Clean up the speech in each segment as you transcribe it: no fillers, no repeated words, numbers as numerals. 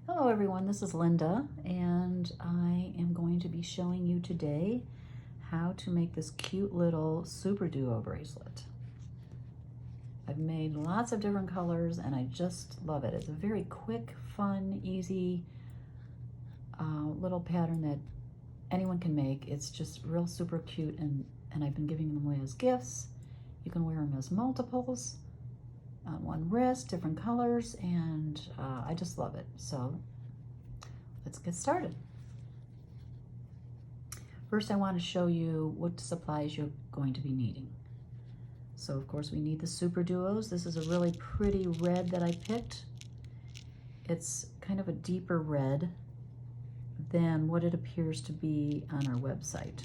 Hello everyone, this is Linda and I am going to be showing you today how to make this cute little SuperDuo bracelet. I've made lots of different colors and I just love it. It's a very quick, fun, easy little pattern that anyone can make. It's just real super cute and I've been giving them away as gifts. You can wear them as multiples on one wrist, different colors, and I just love it. So let's get started. First, I want to show you what supplies you're going to be needing. So of course we need the SuperDuos. This is a really pretty red that I picked. It's kind of a deeper red than what it appears to be on our website.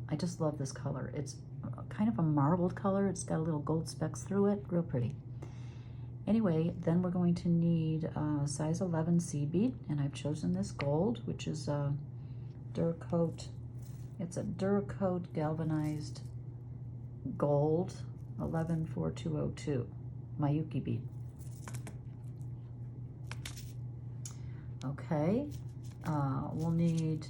I just love this color. It's kind of a marbled color. It's got a little gold specks through it, real pretty. Anyway, then we're going to need size 11 seed bead, and I've chosen this gold, which is a Duracoat. It's a Duracoat galvanized gold 114202 Miyuki bead. Okay, we'll need,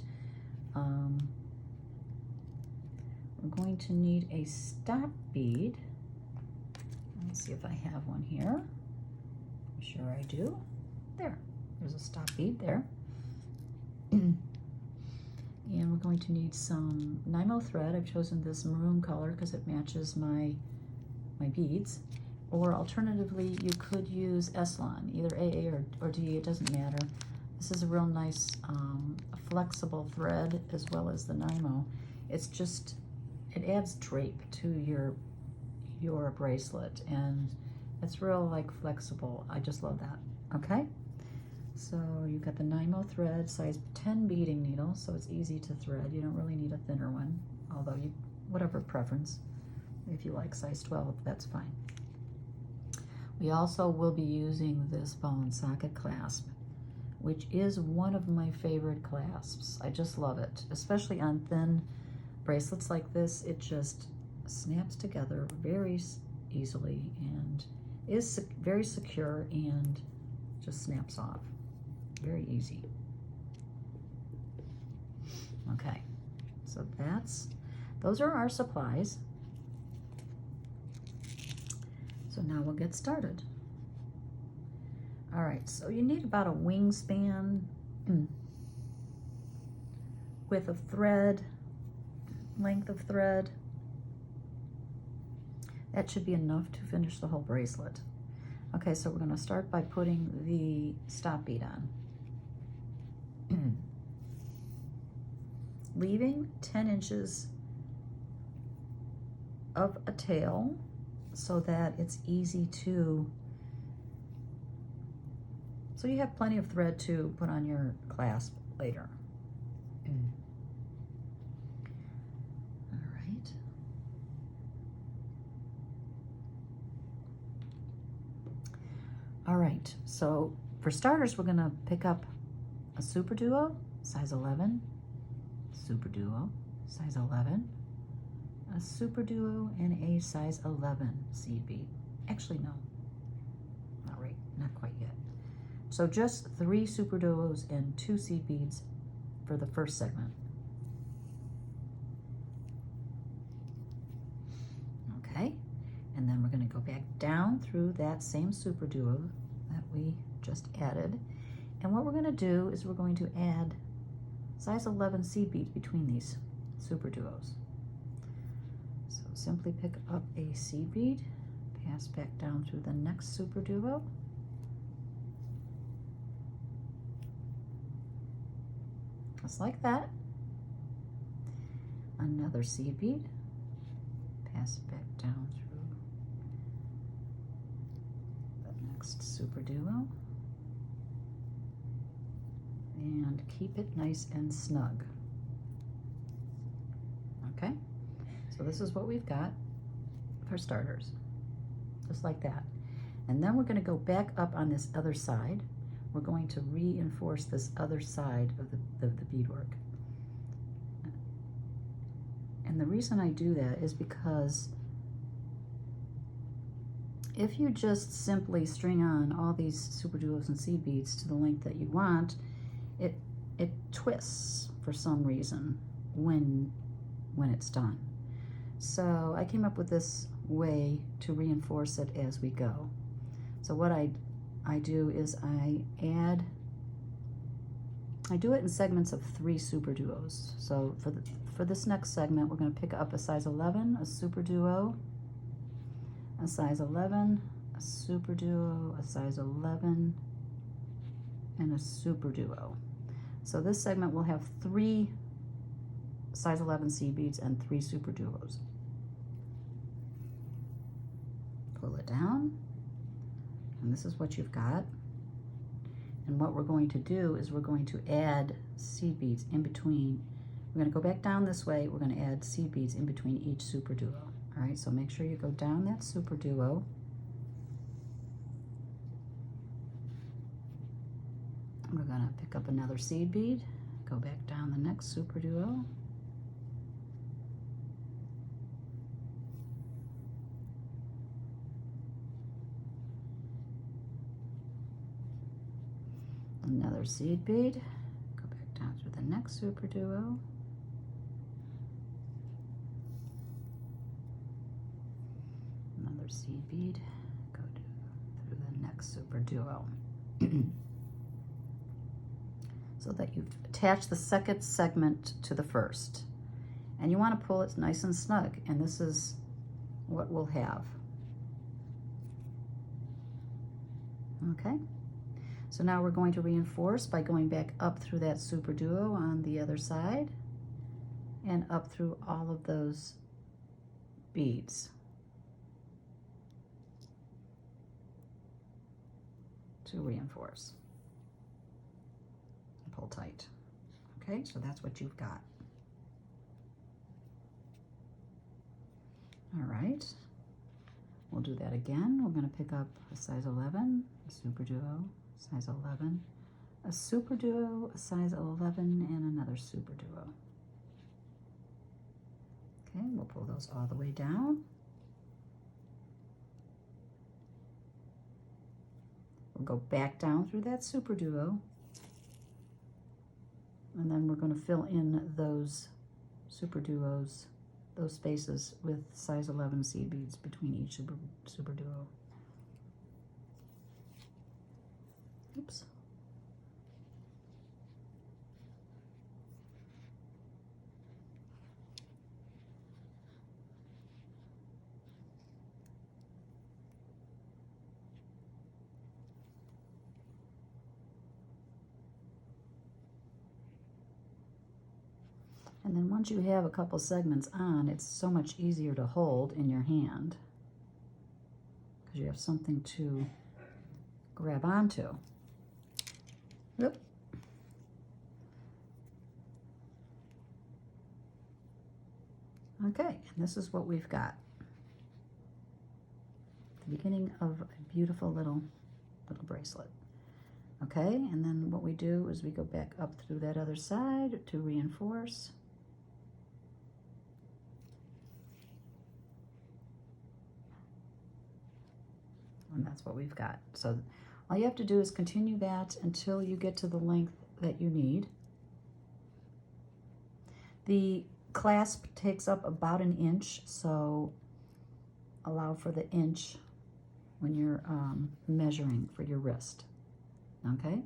we're going to need a stop bead. Let me see if I have one here. I'm sure I do. There's a stop bead there. And we're going to need some Nymo thread. I've chosen this maroon color because it matches my beads. Or alternatively, you could use Eslon, either AA or D, it doesn't matter. This is a real nice flexible thread as well as the Nymo. It's just, it adds drape to your bracelet, and it's real like flexible. I just love that. Okay, so you've got the Nymo thread, size 10 beading needle, so it's easy to thread. You don't really need a thinner one, although you, whatever preference. If you like size 12, that's fine. We also will be using this ball and socket clasp, which is one of my favorite clasps. I just love it, especially on thin bracelets like this. It just snaps together very easily and is very secure and just snaps off. Very easy. Okay, so those are our supplies. So now we'll get started. All right, so you need about a wingspan width of thread, length of thread. That should be enough to finish the whole bracelet. Okay, so we're gonna start by putting the stop bead on. Leaving 10 inches of a tail so that it's easy to, so you have plenty of thread to put on your clasp later. All right. All right, so for starters, we're gonna pick up a SuperDuo, size 11, SuperDuo, size 11, a SuperDuo, and a size 11 seed bead. Actually, no, not right, not quite yet. So just 3 SuperDuos and 2 seed beads for the first segment. Okay, and then we're going to go back down through that same SuperDuo that we just added. And what we're going to do is we're going to add size 11 seed beads between these SuperDuos. So simply pick up a seed bead, pass back down through the next SuperDuo. Just like that. Another seed bead, pass it back down through the next SuperDuo, and keep it nice and snug. Okay, so this is what we've got for starters, just like that. And then we're going to go back up on this other side. We're going to reinforce this other side of the beadwork. And the reason I do that is because if you just simply string on all these super duos and seed beads to the length that you want, it twists for some reason when it's done. So I came up with this way to reinforce it as we go. So what I do is I do it in segments of 3 super duos. So for this next segment, we're going to pick up a size 11, a super duo, a size 11, a super duo, a size 11, and a super duo. So this segment will have 3 size 11 seed beads and 3 super duos. Pull it down, and this is what you've got. And what we're going to do is we're going to add seed beads in between. We're going to go back down this way. We're going to add seed beads in between each super duo. All right, so make sure you go down that super duo. We're going to pick up another seed bead, go back down the next super duo. Another seed bead, go back down through the next super duo. Another seed bead, go through the next super duo. So that you've attached the second segment to the first. And you want to pull it nice and snug, and this is what we'll have. Okay? So now we're going to reinforce by going back up through that super duo on the other side and up through all of those beads to reinforce. Pull tight. Okay, so that's what you've got. All right, we'll do that again. We're going to pick up a size 11, a super duo, size 11, a super duo, a size 11, and another super duo. Okay, we'll pull those all the way down. We'll go back down through that super duo, and then we're going to fill in those super duos, those spaces, with size 11 seed beads between each super duo. Oops. And then once you have a couple segments on, it's so much easier to hold in your hand because you have something to grab onto. Oop. Okay, and this is what we've got. The beginning of a beautiful little bracelet. Okay, and then what we do is we go back up through that other side to reinforce. And that's what we've got. So all you have to do is continue that until you get to the length that you need. The clasp takes up about an inch, so allow for the inch when you're measuring for your wrist. Okay?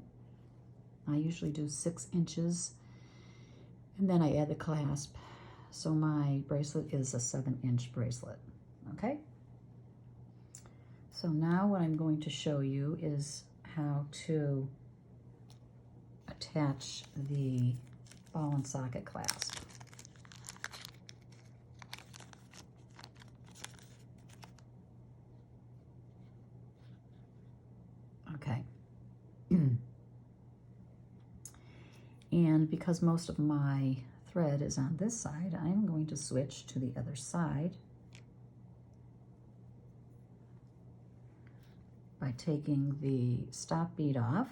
I usually do 6 inches, and then I add the clasp. So my bracelet is a 7-inch bracelet. Okay? So now what I'm going to show you is how to attach the ball and socket clasp. Okay. And because most of my thread is on this side, I'm going to switch to the other side by taking the stop bead off.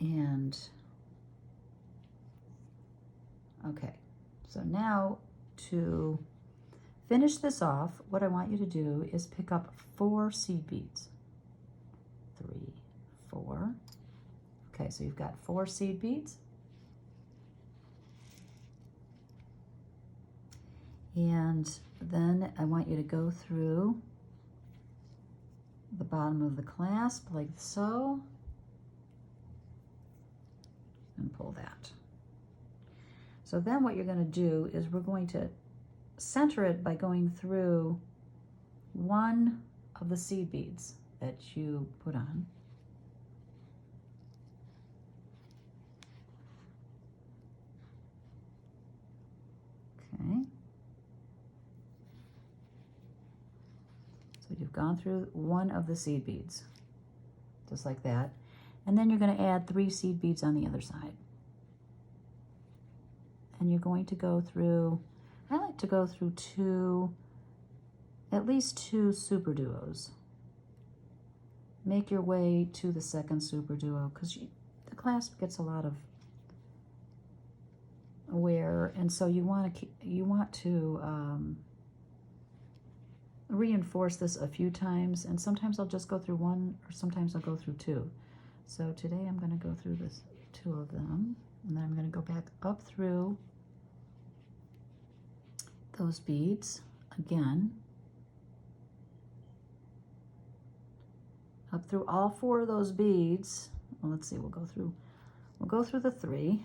And okay, so now to finish this off, what I want you to do is pick up 4 seed beads. 3, 4. Okay, so you've got 4 seed beads. And then I want you to go through the bottom of the clasp like so, and pull that. So then what you're going to do is we're going to center it by going through one of the seed beads that you put on. Okay. So you've gone through one of the seed beads, just like that. And then you're going to add 3 seed beads on the other side. And you're going to go through, I like to go through at least 2 SuperDuos. Make your way to the second SuperDuo, because the clasp gets a lot of wear, and so you want to reinforce this a few times, and sometimes I'll just go through 1, or sometimes I'll go through 2. So today I'm going to go through 2 of them, and then I'm going to go back up through those beads again, up through all 4 of those beads. Well, let's see, we'll go through the 3.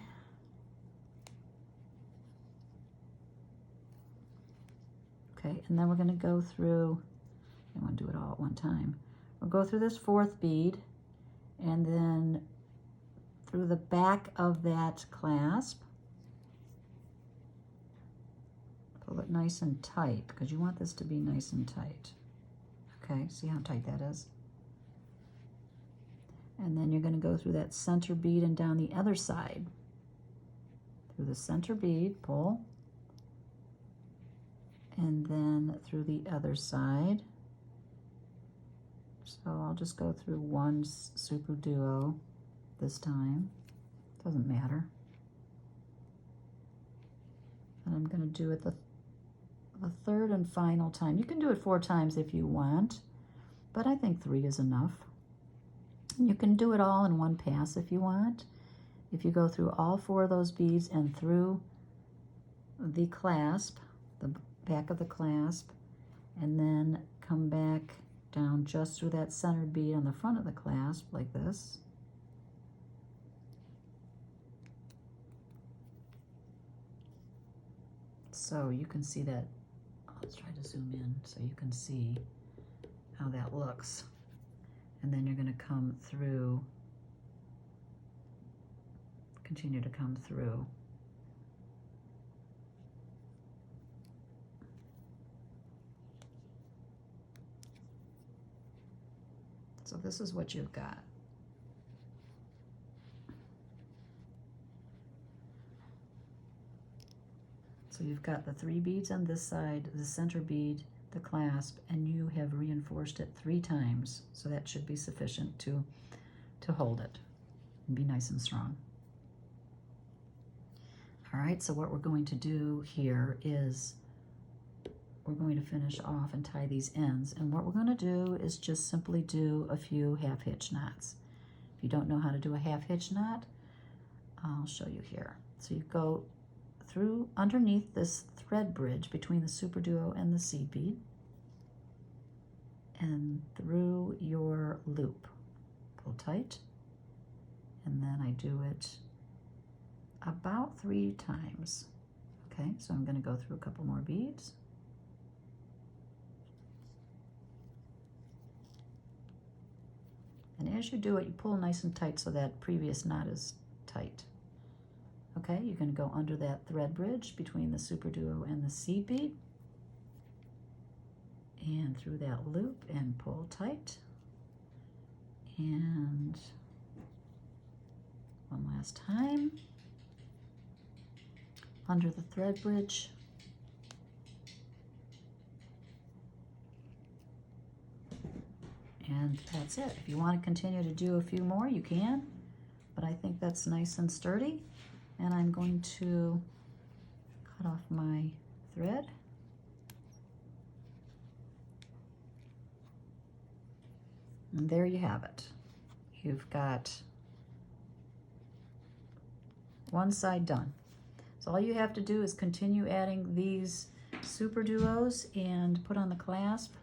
Okay, and then we're going to go through, I want to do it all at one time. We'll go through this 4th bead, and then through the back of that clasp. Pull it nice and tight, because you want this to be nice and tight. Okay, see how tight that is? And then you're going to go through that center bead and down the other side. Through the center bead, pull. And then through the other side. So I'll just go through 1 SuperDuo this time. Doesn't matter. And I'm going to do it the 3rd and final time. You can do it 4 times if you want, but I think 3 is enough. And you can do it all in one pass if you want. If you go through all 4 of those beads and through the clasp, the back of the clasp, and then come back down just through that centered bead on the front of the clasp like this. So you can see that. Let's try to zoom in so you can see how that looks. And then you're going to come through, continue to come through. So this is what you've got. So you've got the 3 beads on this side, the center bead, the clasp, and you have reinforced it 3 times. So that should be sufficient to hold it and be nice and strong. All right, so what we're going to do here is we're going to finish off and tie these ends. And what we're going to do is just simply do a few half hitch knots. If you don't know how to do a half hitch knot, I'll show you here. So you go through underneath this thread bridge between the SuperDuo and the seed bead, and through your loop. Pull tight, and then I do it about 3 times. Okay, so I'm going to go through a couple more beads. And as you do it, you pull nice and tight so that previous knot is tight. Okay, you're going to go under that thread bridge between the SuperDuo and the seed bead, and through that loop and pull tight. And one last time, under the thread bridge. And that's it. If you want to continue to do a few more, you can, but I I think that's nice and sturdy. And I'm going to cut off my thread. And there you have it. You've got one side done. So all you have to do is continue adding these SuperDuos and put on the clasp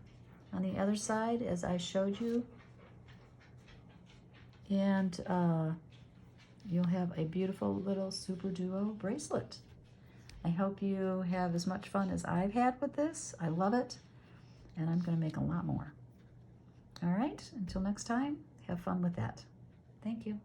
on the other side as I showed you. And you'll have a beautiful little SuperDuo bracelet. I hope you have as much fun as I've had with this. I love it, and I'm going to make a lot more. All right, until next time, have fun with that. Thank you.